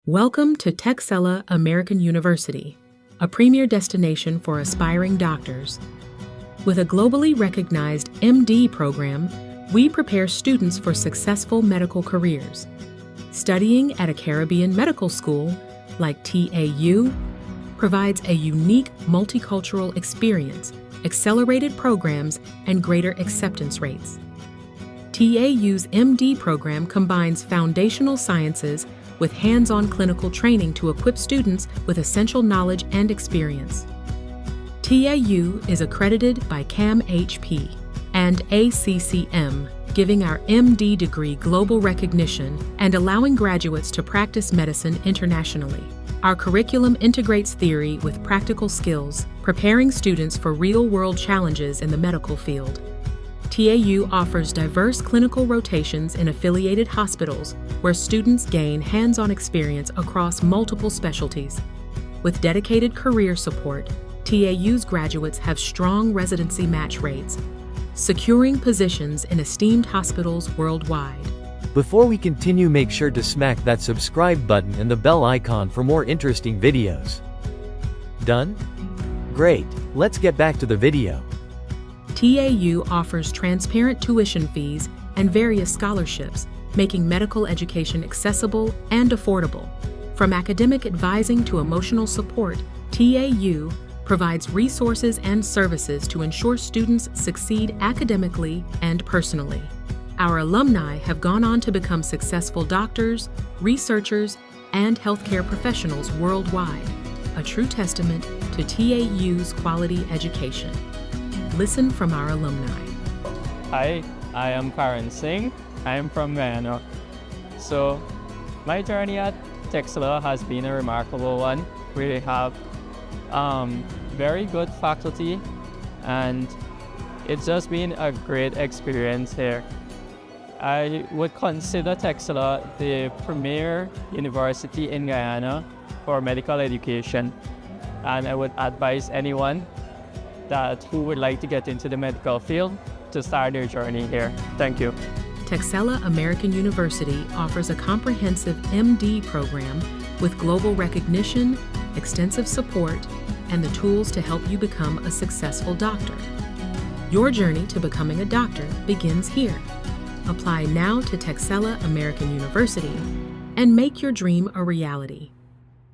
Welcome to Texila American University, a premier destination for aspiring doctors. With a globally recognized MD program, we prepare students for successful medical careers. Studying at a Caribbean medical school, like TAU, provides a unique multicultural experience, accelerated programs, and greater acceptance rates. TAU's MD program combines foundational sciences with hands-on clinical training to equip students with essential knowledge and experience. TAU is accredited by CAAM-HP and ACCM, giving our MD degree global recognition and allowing graduates to practice medicine internationally. Our curriculum integrates theory with practical skills, preparing students for real-world challenges in the medical field. TAU offers diverse clinical rotations in affiliated hospitals where students gain hands-on experience across multiple specialties. With dedicated career support, TAU's graduates have strong residency match rates, securing positions in esteemed hospitals worldwide. Before we continue, make sure to smack that subscribe button and the bell icon for more interesting videos. Done? Great, let's get back to the video. TAU offers transparent tuition fees and various scholarships, making medical education accessible and affordable. From academic advising to emotional support, TAU provides resources and services to ensure students succeed academically and personally. Our alumni have gone on to become successful doctors, researchers, and healthcare professionals worldwide, a true testament to TAU's quality education. Listen from our alumni. Hi, I am Karan Singh. I am from Guyana. So, my journey at Texila has been a remarkable one. We have very good faculty, and it's just been a great experience here. I would consider Texila the premier university in Guyana for medical education, and I would advise anyone who would like to get into the medical field to start their journey here. Thank you. Texila American University offers a comprehensive MD program with global recognition, extensive support, and the tools to help you become a successful doctor. Your journey to becoming a doctor begins here. Apply now to Texila American University and make your dream a reality.